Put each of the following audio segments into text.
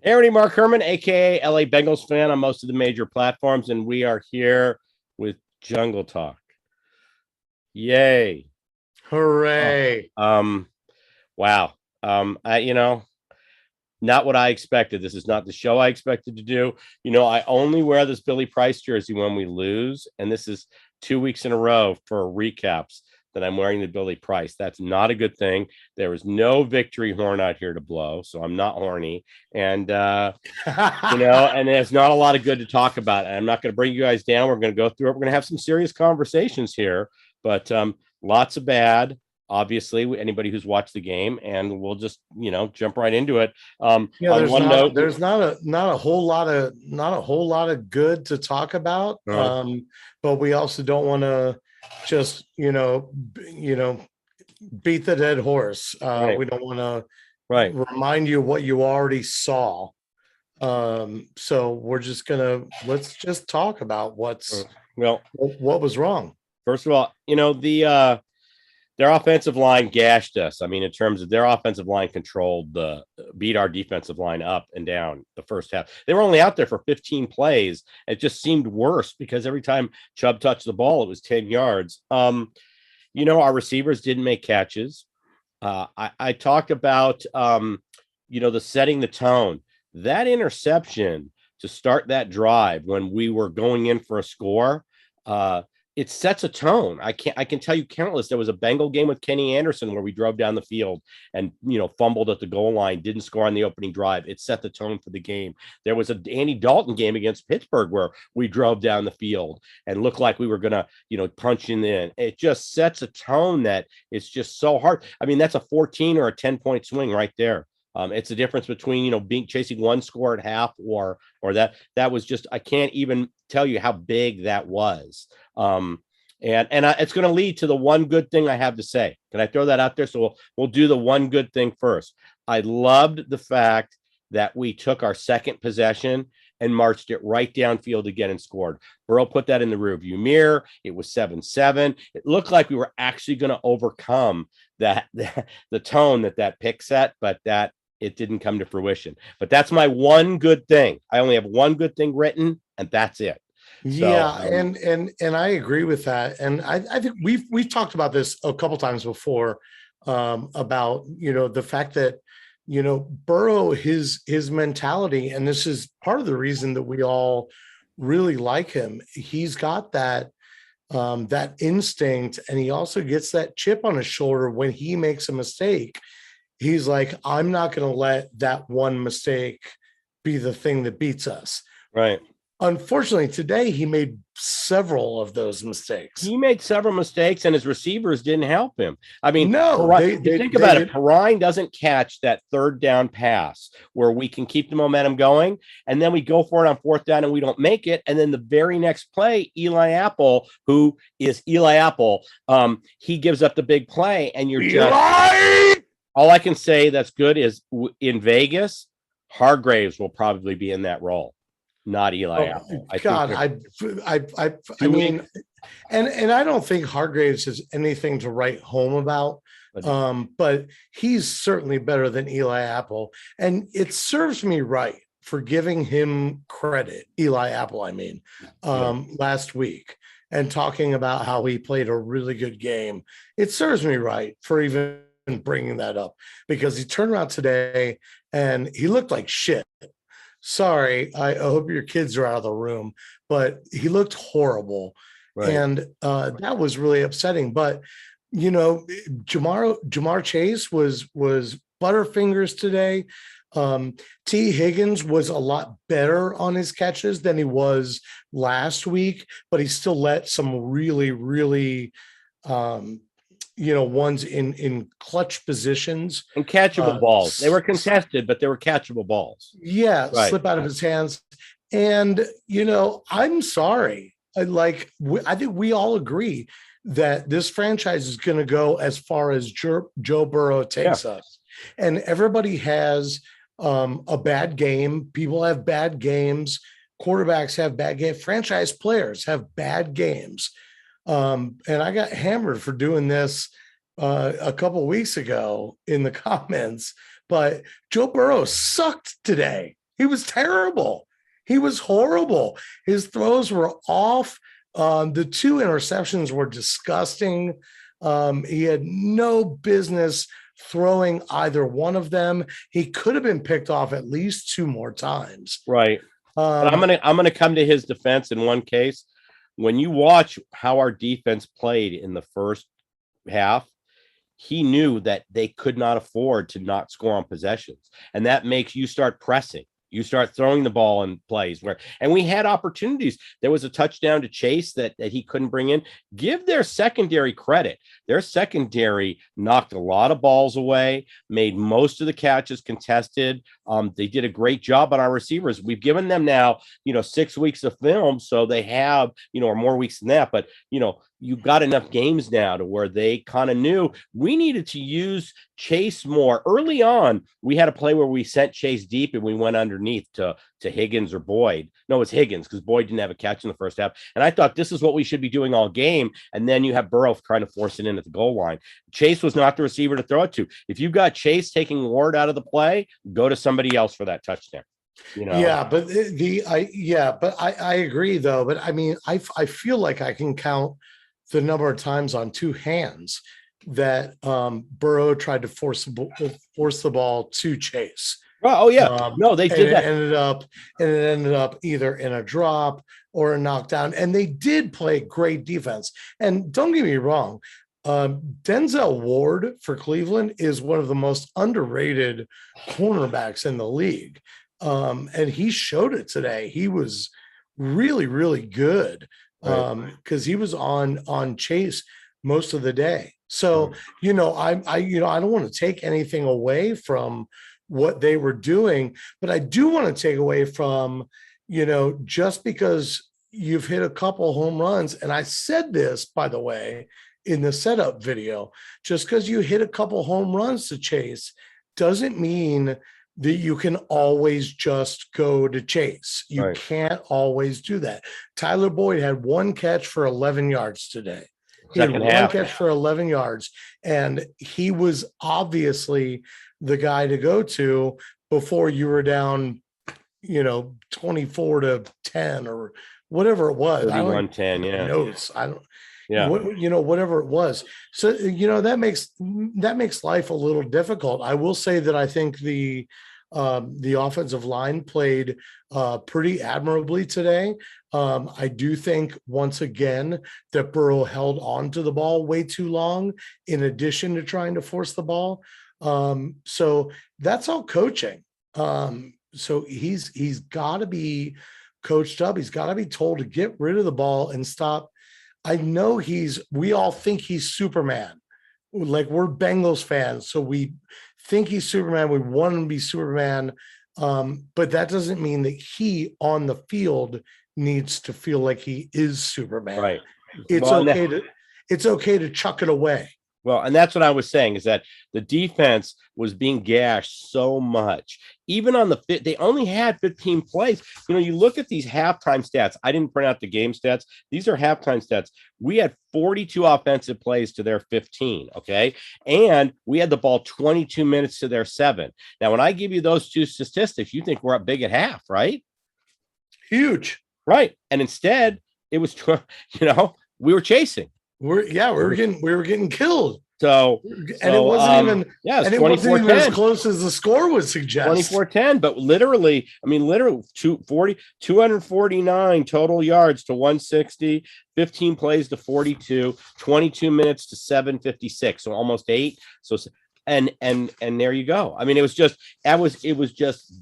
Hey, everybody, Mark Herman, aka LA Bengals fan on most of the major platforms, and we are here with Jungle Talk. Yay! Oh, Hooray. um, wow. Not what I expected. This is not the show I expected to do. I only wear this Billy Price jersey when we lose, and this is 2 weeks in a row for recaps that I'm wearing the Billy Price. That's not a good thing. There is no victory horn out here to blow, so I'm not horny. And and there's not a lot of good to talk about. And I'm not going to bring you guys down. We're going to go through it. We're going to have some serious conversations here, but lots of bad. Obviously, anybody who's watched the game, and we'll just jump right into it. Yeah, On there's one not note, there's not a whole lot of good to talk about. But we also don't want to just beat the dead horse. right, We don't want to right. remind you what you already saw. So let's just talk about Well, what was wrong. first of all, their offensive line gashed us. I mean, in terms of their offensive line beat our defensive line up and down the first half. They were only out there for 15 plays. It just seemed worse because every time Chubb touched the ball, it was 10 yards. Our receivers didn't make catches. I talked about, the setting the tone. That interception to start that drive when we were going in for a score, it sets a tone. I can tell you countless. There was a Bengal game with Kenny Anderson where we drove down the field and fumbled at the goal line, didn't score on the opening drive. It set the tone for the game. There was a Andy Dalton game against Pittsburgh where we drove down the field and looked like we were gonna punch in. It just sets a tone that it's just so hard. I mean, that's a 14 or a 10-point swing right there. It's a difference between being chasing one score at half or that was just, I can't even tell you how big that was. It's going to lead to the one good thing I have to say. Can I throw that out there? So we'll do the one good thing first. I loved the fact that we took our second possession and marched it right downfield again and scored. Burrow put that in the rearview mirror. It was 7-7. It looked like we were actually going to overcome the tone that pick set, but that it didn't come to fruition. But that's my one good thing. I only have one good thing written, and that's it. So, Yeah, and I agree with that. And I think we've talked about this a couple times before, about the fact that Burrow, his mentality, and this is part of the reason that we all really like him. He's got that instinct, and he also gets that chip on his shoulder when he makes a mistake. He's like, I'm not going to let that one mistake be the thing that beats us. right. Unfortunately, today he made several of those mistakes. He made several mistakes, and his receivers didn't help him. I mean, No, you think about it. Perrine doesn't catch that third down pass where we can keep the momentum going, and then we go for it on fourth down and we don't make it. And then the very next play, Eli Apple, who is Eli Apple, he gives up the big play, and you're Eli! all I can say that's good is in Vegas, Hargraves will probably be in that role, not Eli Apple. I mean, and I don't think Hargraves has anything to write home about. But he's certainly better than Eli Apple, and it serves me right for giving him credit, Eli Apple. I mean, last week, and talking about how he played a really good game. It serves me right for even bringing that up, because he turned around today and he looked like shit. Sorry, I hope your kids are out of the room, but he looked horrible. Right. And that was really upsetting. But Jamar Chase was butterfingers today. T. Higgins was a lot better on his catches than he was last week, but he still let some really, really ones in clutch positions and catchable balls. They were contested, but they were catchable balls. Yeah, right. Slip out of his hands. And I'm sorry. I think we all agree that this franchise is going to go as far as Joe Burrow takes us. And everybody has a bad game. People have bad games. Quarterbacks have bad games. Franchise players have bad games. And I got hammered for doing this a couple of weeks ago in the comments, but Joe Burrow sucked today. He was terrible. He was horrible. His throws were off. The two interceptions were disgusting. He had no business throwing either one of them. He could have been picked off at least two more times. Right. But I'm gonna come to his defense in one case. When you watch how our defense played in the first half, he knew that they could not afford to not score on possessions. And that makes you start pressing. You start throwing the ball in plays and we had opportunities. There was a touchdown to Chase that he couldn't bring in. Give their secondary credit. Their secondary knocked a lot of balls away, made most of the catches contested. They did a great job on our receivers. We've given them now, 6 weeks of film. So they have, or more weeks than that. But, you've got enough games now to where they kind of knew we needed to use Chase more. Early on, we had a play where we sent Chase deep and we went underneath to Higgins or Boyd. No, it's Higgins because Boyd didn't have a catch in the first half. And I thought this is what we should be doing all game. And then you have Burrow trying to force it in at the goal line. Chase was not the receiver to throw it to. If you've got Chase taking Ward out of the play, go to somebody else for that touchdown. Yeah, but I agree though. But I mean, I feel like I can count the number of times on two hands that Burrow tried to force the ball to Chase. Oh yeah, no, they did that. It ended up either in a drop or a knockdown, and they did play great defense. And don't get me wrong, Denzel Ward for Cleveland is one of the most underrated cornerbacks in the league, and he showed it today. He was really, really good because he was on Chase most of the day. So I don't want to take anything away from what they were doing, but I do want to take away from, just because you've hit a couple home runs, and I said this, by the way, in the setup video, just because you hit a couple home runs to Chase doesn't mean that you can always just go to Chase. You can't always do that. Tyler Boyd had one catch for 11 yards today. He had one catch for 11 yards, and he was obviously the guy to go to before you were down, 24-10 or whatever it was. 31-10, yeah. Notes. I don't. Yeah. Whatever it was. So, that makes life a little difficult. I will say that I think the offensive line played pretty admirably today. I do think once again that Burrow held on to the ball way too long in addition to trying to force the ball. So that's all coaching. So he's got to be coached up. He's got to be told to get rid of the ball and stop. I know we all think he's Superman. Like, we're Bengals fans, so we think he's Superman. We want him to be Superman. But that doesn't mean that he on the field needs to feel like he is Superman. Right. It's okay to chuck it away. Well, and that's what I was saying, is that the defense was being gashed so much. Even on they only had 15 plays. You look at these halftime stats. I didn't print out the game stats. These are halftime stats. We had 42 offensive plays to their 15, okay? And we had the ball 22 minutes to their 7. Now, when I give you those two statistics, you think we're up big at half, right? Huge. Right. And instead, it was, we were chasing. We were getting killed. So it wasn't even it wasn't even as close as the score would suggest. 24-10, but literally 249 total yards to 160, 15 plays to 42, 22 minutes to 756, so almost 8. So and there you go. I mean, it was just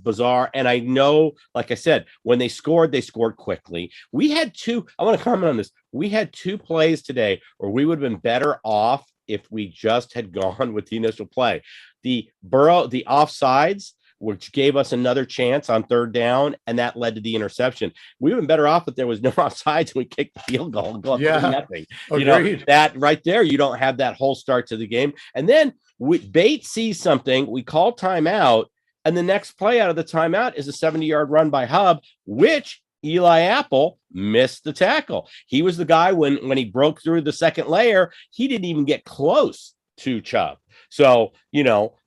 bizarre. And I know, like I said, when they scored quickly. We had I want to comment on this. We had 2 plays today where we would have been better off if we just had gone with the initial play. The offsides, which gave us another chance on 3rd down, and that led to the interception. We would have been better off if there was no offsides and we kicked the field goal and go up 3-0. That right there, you don't have that whole start to the game. And then Bates sees something, we call timeout, and the next play out of the timeout is a 70-yard run by Hub, which Eli Apple missed the tackle. He was the guy when he broke through the second layer, he didn't even get close to Chubb. So,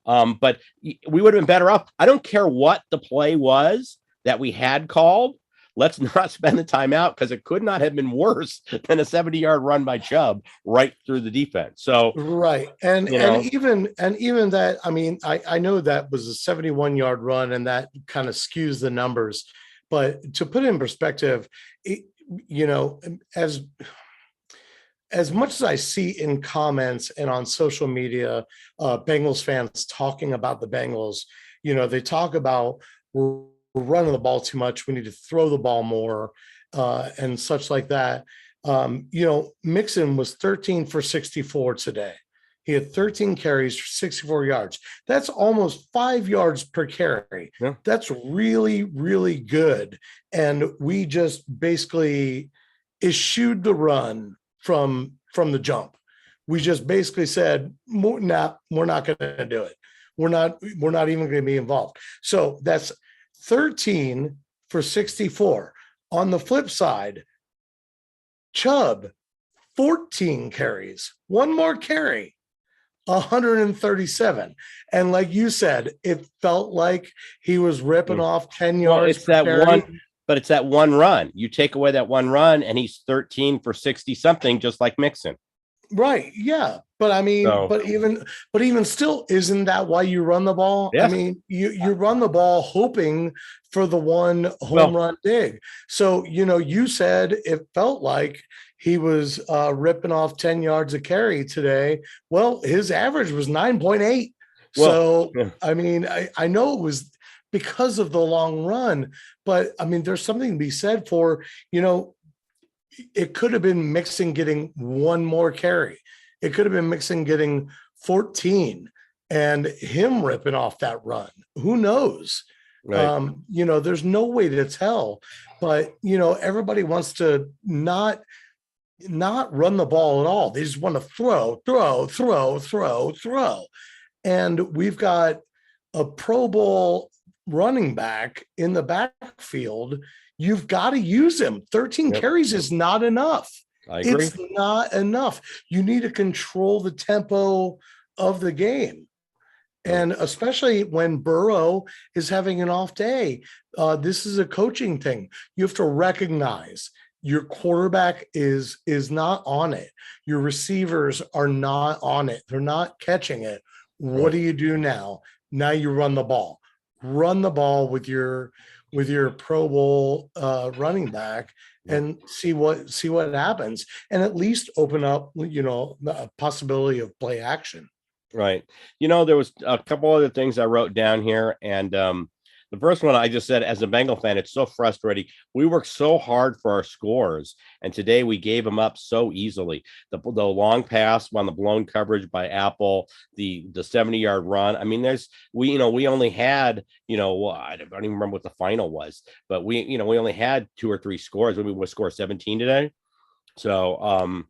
But we would have been better off. I don't care what the play was that we had called. Let's not spend the time out because it could not have been worse than a 70-yard run by Chubb right through the defense. So, Right. And you know, even that, I mean, I know that was a 71-yard run and that kind of skews the numbers, but to put it in perspective, it, you know, as much as I see in comments and on social media, Bengals fans talking about the Bengals, you know, they talk about we're running the ball too much. We need to throw the ball more, and such like that. You know, Mixon was 13 for 64 today. He had 13 carries for 64 yards. That's almost 5 yards per carry. yeah. That's really, really good. And we just basically eschewed the run from the jump. We just basically said, nah, we're not going to do it. We're not even going to be involved. So that's 13 for 64. On the flip side, Chubb, 14 carries, one more carry, 137. And like you said, it felt like he was ripping off 10 yards. It's that carry. But it's that one run. You take away that one run, and he's 13 for 60 something, just like Mixon. Right. Yeah. But I mean, but even still, isn't that why you run the ball? Yeah. I mean, you run the ball hoping for the one home run dig. So, you know, you said it felt like he was ripping off 10 yards a carry today. Well, his average was 9.8. So, I mean, I know it was because of the long run, but I mean, there's something to be said for, you know, it could have been Mixon getting one more carry. It could have been Mixon getting 14 and him ripping off that run. Who knows? Right. You know, there's no way to tell, but you know, everybody wants to not run the ball at all. They just want to throw. And we've got a Pro Bowl running back in the backfield. You've got to use him. 13 carries is not enough. I agree. It's not enough. You need to control the tempo of the game. And especially when Burrow is having an off day, this is a coaching thing. You have to recognize your quarterback is not on it. Your receivers are not on it. They're not catching it. What do you do now? Now you run the ball. Run the ball with your Pro Bowl running back and see what happens, and at least open up, you know, the possibility of play action. Right. You know, there was a couple other things I wrote down here, and the first one I just said, as a Bengal fan, it's so frustrating. We worked so hard for our scores, and today we gave them up so easily. The long pass on the blown coverage by Apple, the 70-yard run. I mean, we only had, you know, I don't even remember what the final was, but we only had 2 or 3 scores. We would score 17 today. So,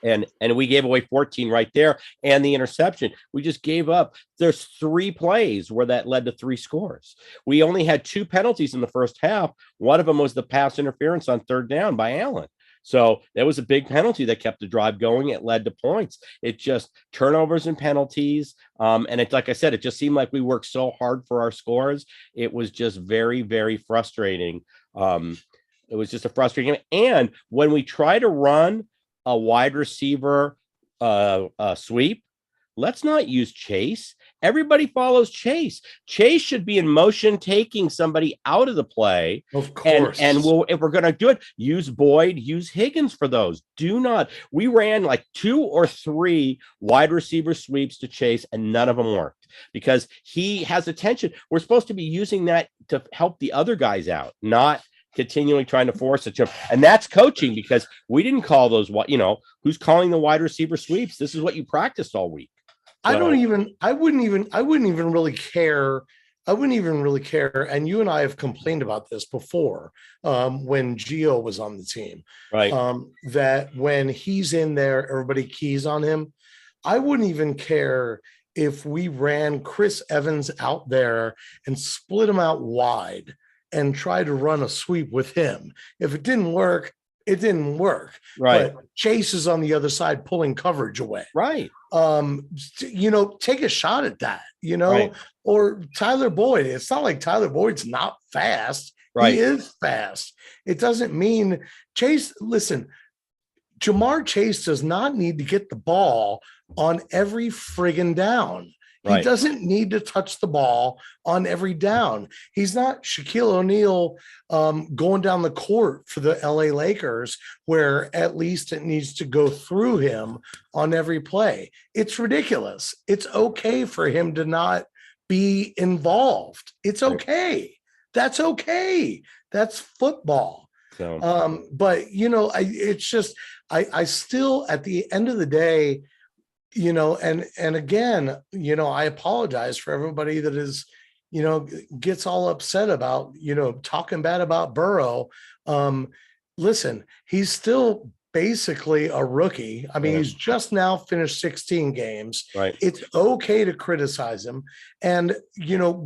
and we gave away 14 right there, and the interception we just gave up. There's 3 plays where that led to 3 scores. We only had 2 penalties in the first half. One of them was the pass interference on 3rd down by Allen. So that was a big penalty that kept the drive going. It led to points. It just turnovers and penalties. And it's like I said, it just seemed like we worked so hard for our scores. It was just very, very frustrating. It was just a frustrating game. And when we try to run a wide receiver sweep, let's not use Chase. Everybody follows Chase. Chase should be in motion, taking somebody out of the play. Of course. And if we're going to do it, use Boyd, use Higgins for those. Do not. We ran like 2 or 3 wide receiver sweeps to Chase, and none of them worked because he has attention. We're supposed to be using that to help the other guys out, not continually trying to force a jump. And that's coaching, because we didn't call those, who's calling the wide receiver sweeps? This is what you practiced all week. So, I wouldn't even really care. And you and I have complained about this before, when Gio was on the team, right? That when he's in there, everybody keys on him. I wouldn't even care if we ran Chris Evans out there and split him out wide and try to run a sweep with him. If it didn't work, it didn't work. Right. But Chase is on the other side pulling coverage away. Right. take a shot at that, Right. or Tyler Boyd. It's not like Tyler Boyd's not fast. He Right. is fast. It doesn't mean Chase, listen, Jamar Chase does not need to get the ball on every friggin' down. He Right. doesn't need to touch the ball on every down. He's not Shaquille O'Neal going down the court for the LA Lakers, where at least it needs to go through him on every play. It's ridiculous. It's okay for him to not be involved. It's okay. That's okay. That's football. So But it's just I still, at the end of the day, and again, I apologize for everybody that is, gets all upset about, talking bad about Burrow. Listen, he's still basically a rookie. I mean, he's just now finished 16 games. right. It's okay to criticize him. And,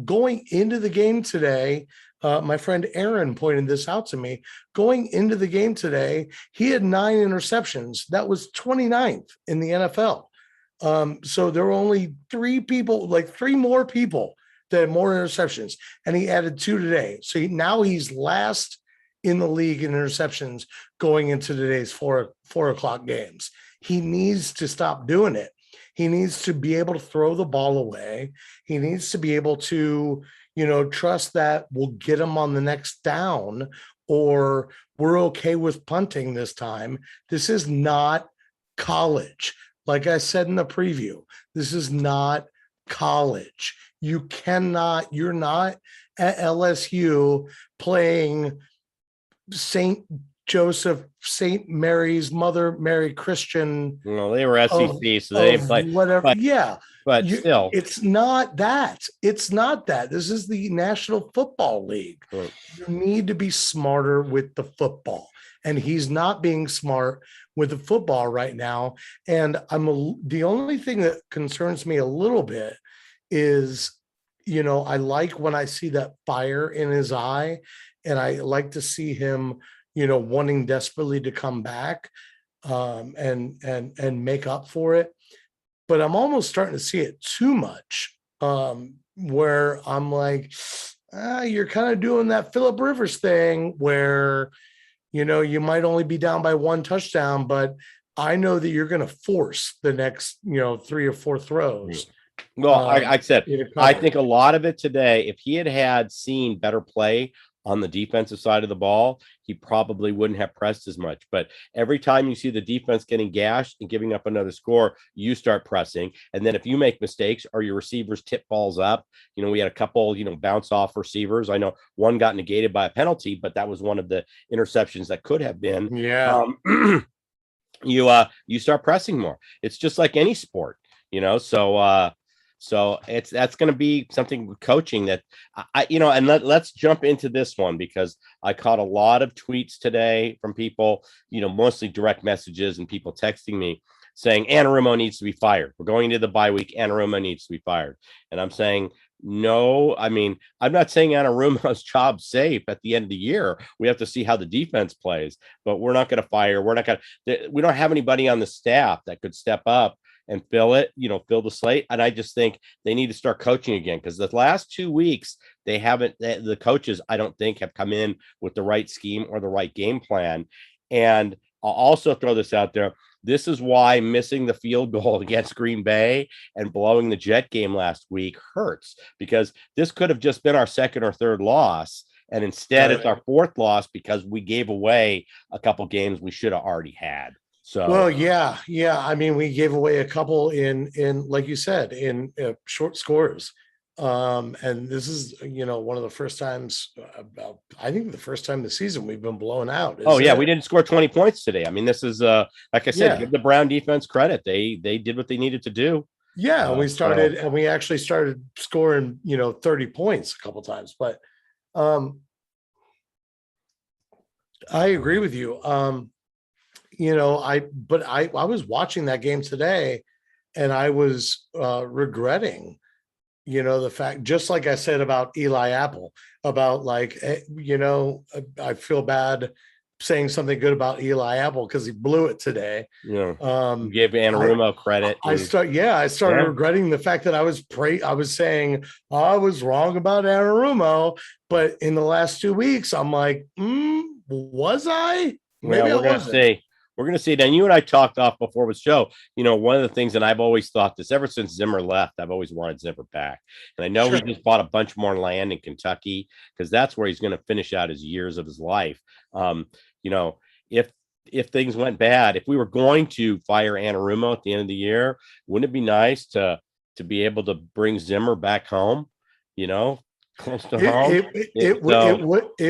going into the game today, my friend Aaron pointed this out to me. Going into the game today, he had 9 interceptions. That was 29th in the NFL. So there were only 3 more people that had more interceptions, and he added 2 today. So now he's last in the league in interceptions going into today's 4 o'clock games. He needs to stop doing it. He needs to be able to throw the ball away. He needs to be able to, trust that we'll get him on the next down, or we're okay with punting this time. This is not college. Like I said in the preview, this is not college. You're not at LSU playing St. Joseph, St. Mary's, Mother Mary Christian. Well, they were SEC, so they didn't play whatever. But, yeah. but still, it's not that. It's not that. This is the National Football League. right. You need to be smarter with the football. And he's not being smart with the football right now. And the only thing that concerns me a little bit is, I like when I see that fire in his eye, and I like to see him, wanting desperately to come back and make up for it. But I'm almost starting to see it too much, where I'm like, you're kind of doing that Phillip Rivers thing where, you might only be down by 1 touchdown, but I know that you're going to force the next, 3 or 4 throws. Well, I said, I think a lot of it today, if he had seen better play on the defensive side of the ball, he probably wouldn't have pressed as much. But every time you see the defense getting gashed and giving up another score, you start pressing. And then if you make mistakes or your receivers tip balls up, we had a couple, bounce off receivers. I know one got negated by a penalty, but that was one of the interceptions that could have been. Yeah. You start pressing more. It's just like any sport, so that's going to be something with coaching that and let's jump into this one, because I caught a lot of tweets today from people, mostly direct messages and people texting me saying Anarumo needs to be fired. We're going into the bye week. Anarumo needs to be fired. And I'm saying, no, I mean, I'm not saying Anarumo's job's safe at the end of the year. We have to see how the defense plays, but we're not going to fire. We don't have anybody on the staff that could step up and fill the slate. And I just think they need to start coaching again, because the last 2 weeks, the coaches, I don't think, have come in with the right scheme or the right game plan. And I'll also throw this out there. This is why missing the field goal against Green Bay and blowing the Jet game last week hurts, because this could have just been our 2nd or 3rd loss. And instead, It's our 4th loss because we gave away a couple games we should have already had. So, well, yeah. I mean, we gave away a couple in like you said, in short scores. And this is, one of the first times, I think the first time this season we've been blown out. We didn't score 20 points today. I mean, this is like I said, give the Brown defense credit. They did what they needed to do. Yeah, and we actually started scoring, 30 points a couple times. But I agree with you. I was watching that game today, and I was regretting, the fact, just like I said about Eli Apple, about I feel bad saying something good about Eli Apple because he blew it today. Yeah. Um, Give Anarumo credit. I started regretting the fact that I was saying I was wrong about Anarumo, but in the last 2 weeks, I'm like, was I? Maybe Well, I wasn't. We're gonna see. Now, you and I talked off before the show. One of the things, and I've always thought this ever since Zimmer left, I've always wanted Zimmer back. And I know he just bought a bunch more land in Kentucky because that's where he's going to finish out his years of his life. You know, if things went bad, if we were going to fire Anarumo at the end of the year, wouldn't it be nice to be able to bring Zimmer back home? Close to home.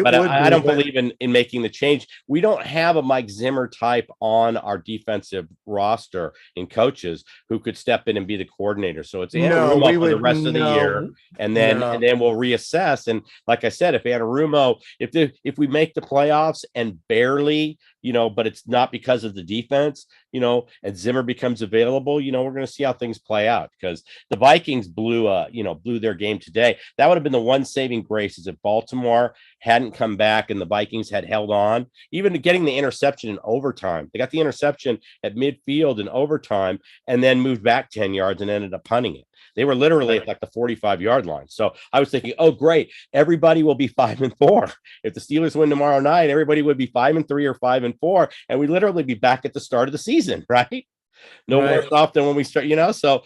But I don't believe in making the change. We don't have a Mike Zimmer type on our defensive roster in coaches who could step in and be the coordinator. So it's Anarumo for the rest of the year, and then we'll reassess. And like I said, if Anarumo, if we make the playoffs and barely, but it's not because of the defense, and Zimmer becomes available, we're going to see how things play out, because the Vikings blew their game today. That would have been the one saving grace, is if Baltimore hadn't come back and the Vikings had held on, even to getting the interception in overtime. They got the interception at midfield in overtime and then moved back 10 yards and ended up punting it. They were literally at like the 45-yard line. So I was thinking, oh, great, everybody will be 5-4. If the Steelers win tomorrow night, everybody would be 5-3 or 5-4, and we'd literally be back at the start of the season, right? No worse off than when we start, So,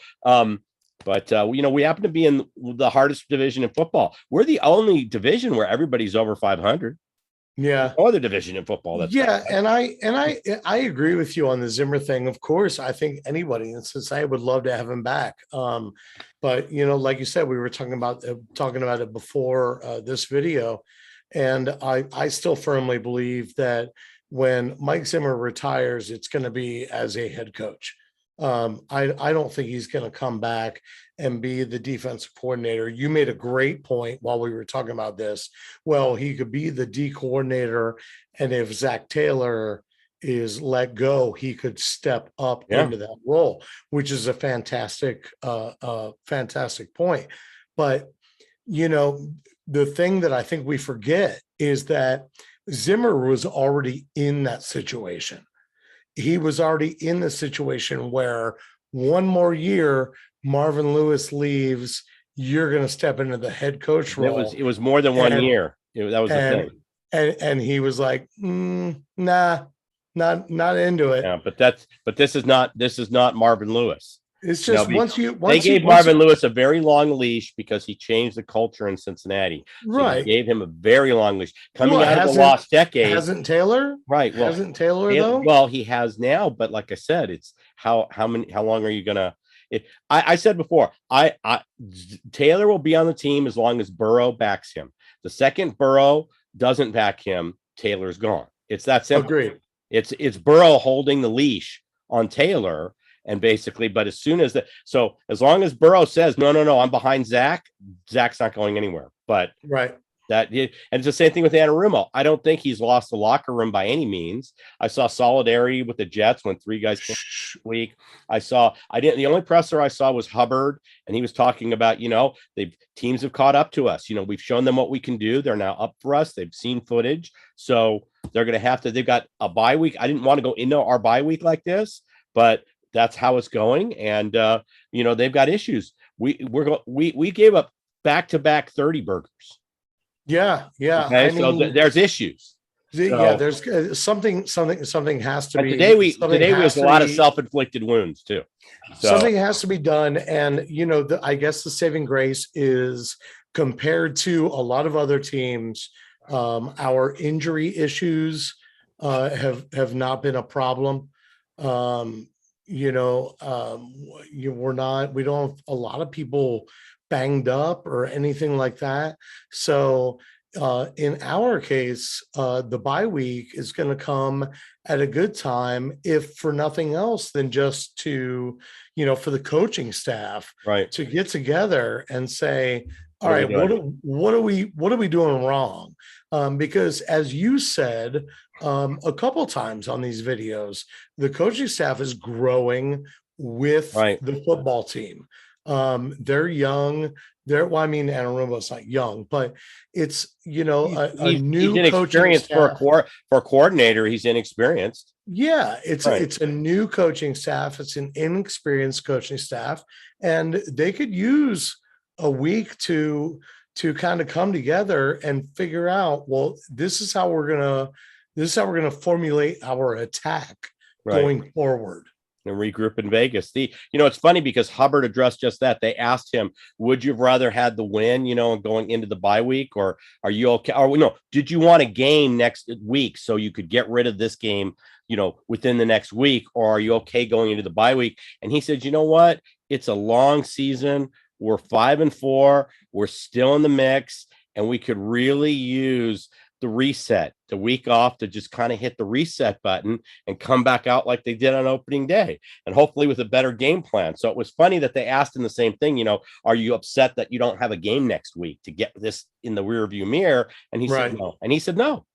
but we happen to be in the hardest division in football. We're the only division where everybody's over 500. Yeah. No other division in football. And I agree with you on the Zimmer thing. Of course, I think anybody in Cincinnati would love to have him back. But like you said, we were talking about it before this video, and I still firmly believe that when Mike Zimmer retires, it's going to be as a head coach. I don't think he's going to come back and be the defensive coordinator. You made a great point while we were talking about this. Well, he could be the D coordinator, and if Zach Taylor is let go, he could step up into that role, which is a fantastic point. But the thing that I think we forget is that Zimmer was already in that situation. He was already in the situation where one more year, Marvin Lewis leaves, you're going to step into the head coach role. It was more than 1 year. That was the thing. And he was like, nah, not into it. Yeah, but this is not Marvin Lewis. It's just they gave Marvin Lewis a very long leash because he changed the culture in Cincinnati. So they gave him a very long leash coming out of the lost decade. Hasn't Taylor? Right. Well, hasn't Taylor though? Well, he has now, but like I said, it's how long are you gonna? I said before, Taylor will be on the team as long as Burrow backs him. The second Burrow doesn't back him, Taylor's gone. It's that simple. Agreed. It's Burrow holding the leash on Taylor. And basically, but as long as Burrow says, no, I'm behind Zach, Zach's not going anywhere. But and it's the same thing with Anarumo. I don't think he's lost the locker room by any means. I saw solidarity with the Jets when 3 guys came this week. The only presser I saw was Hubbard, and he was talking about, teams have caught up to us. We've shown them what we can do. They're now up for us. They've seen footage. So they're going to have to, they've got a bye week. I didn't want to go into our bye week like this, but that's how it's going. And, they've got issues. We gave up back-to-back 30 burgers. Yeah. Okay, there's issues. There's something has to be. Today was a lot of self-inflicted wounds too. So something has to be done. And, I guess the saving grace is, compared to a lot of other teams, our injury issues have not been a problem. We don't have a lot of people banged up or anything like that. So in our case, the bye week is going to come at a good time, if for nothing else than just to, for the coaching staff to get together and say, all right, what are we doing wrong? Because as you said a couple times on these videos, the coaching staff is growing with the football team. They're young. Well, I mean, Anne Arumo's not young, but it's, a new he's coaching inexperienced staff. for a coordinator. He's inexperienced. Yeah, Right. it's a new coaching staff. It's an inexperienced coaching staff, and they could use a week to kind of come together and figure out, well, this is how we're gonna formulate our attack Right. going forward. And regroup in Vegas. It's funny because Hubbard addressed just that. They asked him, would you have rather had the win, going into the bye week, or are you okay? Or no, did you want a game next week so you could get rid of this game, within the next week, or are you okay going into the bye week? And he said, you know what? It's a long season. We're 5-4. We're still in the mix, and we could really use the reset, the week off, to just kind of hit the reset button and come back out like they did on opening day, and hopefully with a better game plan. So it was funny that they asked him the same thing, are you upset that you don't have a game next week to get this in the rear view mirror? And he said no. And he said no.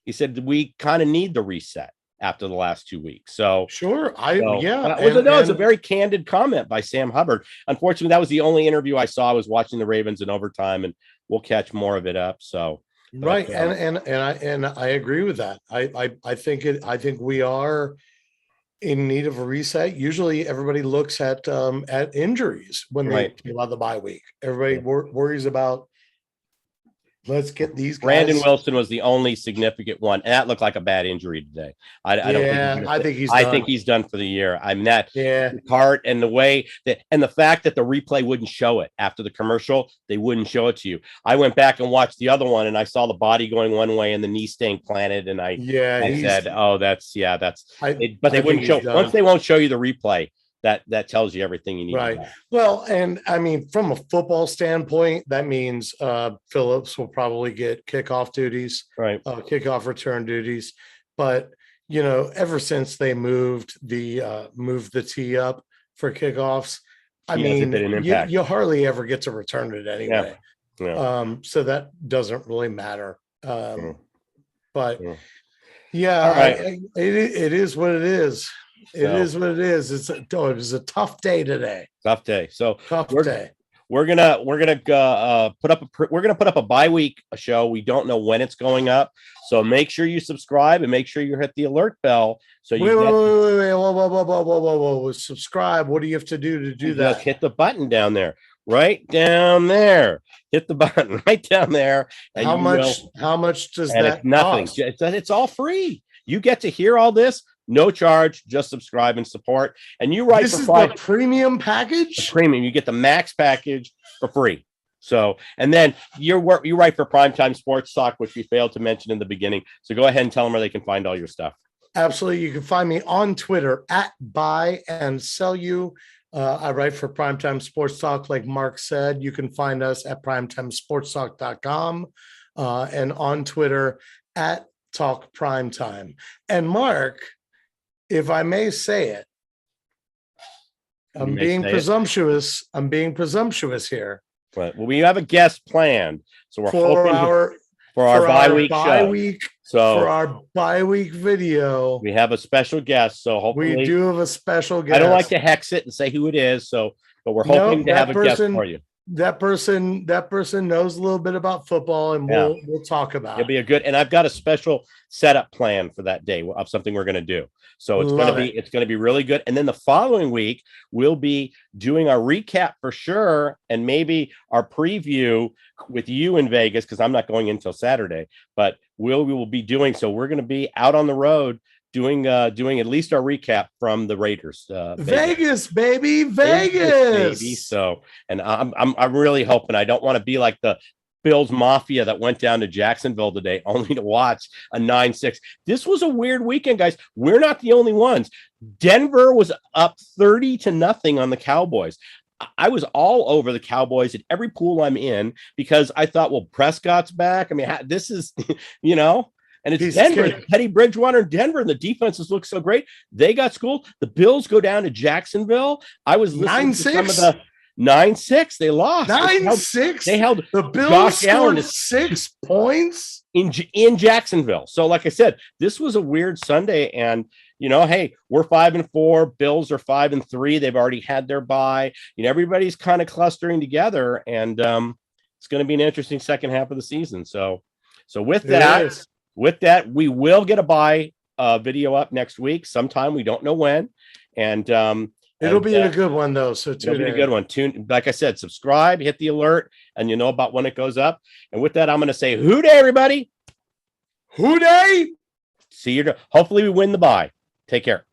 He said we kind of need the reset after the last 2 weeks. So sure, it's a very candid comment by Sam Hubbard. Unfortunately, that was the only interview I saw. I was watching the Ravens in overtime, and we'll catch more of it up. So right, and I agree with that. I think we are in need of a reset. Usually, everybody looks at injuries when they come out of the bye week. Everybody worries about, let's get these guys. Brandon Wilson was the only significant one, and that looked like a bad injury today. I think he's done for the year. I mean, that part and the way that, and the fact that the replay wouldn't show it after the commercial, they wouldn't show it to you. I went back and watched the other one, and I saw the body going one way and the knee staying planted, and I said, "Oh, but they wouldn't show once they won't show you the replay." That tells you everything you need. Right. Well, and I mean, from a football standpoint, that means Phillips will probably get kickoff duties, right? Kickoff return duties. But ever since they moved the tee up for kickoffs, I mean, you hardly ever get to return it anyway. Yeah. So that doesn't really matter. But it is what it is. It is what it is. It was a tough day today. Tough day. So day. We're gonna put up a bye week show. We don't know when it's going up, so make sure you subscribe and make sure you hit the alert bell. So wait, whoa, subscribe. What do you have to do that? Just hit the button down there. Right down there. Hit the button right down there. How much does that nothing cost? It's all free. You get to hear all this. No charge, just subscribe and support. And you write this is the premium package. Premium, you get the max package for free. So, and then you write for Primetime Sports Talk, which we failed to mention in the beginning. So go ahead and tell them where they can find all your stuff. Absolutely, you can find me on Twitter at Buy and Sell You. I write for Primetime Sports Talk, like Mark said. You can find us at primetimesportstalk.com and on Twitter at Talk Primetime. And Mark, if I may say it, I'm being presumptuous here. Right. Well, we have a guest planned, so we're hoping for our bye week show. So for our bye week video, we have a special guest. So hopefully, we do have a special guest. I don't like to hex it and say who it is, but we're hoping to have a guest for you. That person knows a little bit about football, and we'll talk about it. It'll be a good, and I've got a special setup plan for that day of something we're going to do. So it's going to be really good. And then the following week we'll be doing our recap for sure, and maybe our preview with you in Vegas, because I'm not going until Saturday, but we will be doing so. We're going to be out on the road doing at least our recap from the Raiders. Vegas, baby, Vegas. Baby. So, and I'm really hoping. I don't want to be like the Bills Mafia that went down to Jacksonville today only to watch a 9-6. This was a weird weekend, guys. We're not the only ones. Denver was up 30-0 on the Cowboys. I was all over the Cowboys at every pool I'm in because I thought, well, Prescott's back. I mean, this is, and it's Denver, Teddy Bridgewater in Denver, and the defenses look so great. They got schooled. The Bills go down to Jacksonville. I was listening to some of the 9-6. They lost. 9-6. They held the Bills scored 6 points in Jacksonville. So, like I said, this was a weird Sunday, and hey, we're 5-4. Bills are 5-3. They've already had their bye. Everybody's kind of clustering together, and it's going to be an interesting second half of the season. So with that, we will get a bye video up next week sometime. We don't know when, and it'll be a good one though. So it'll be a good one. Like I said, subscribe, hit the alert, and you know about when it goes up. And with that, I'm going to say, hoo day, everybody. Hoo day. See you. Hopefully, we win the bye. Take care.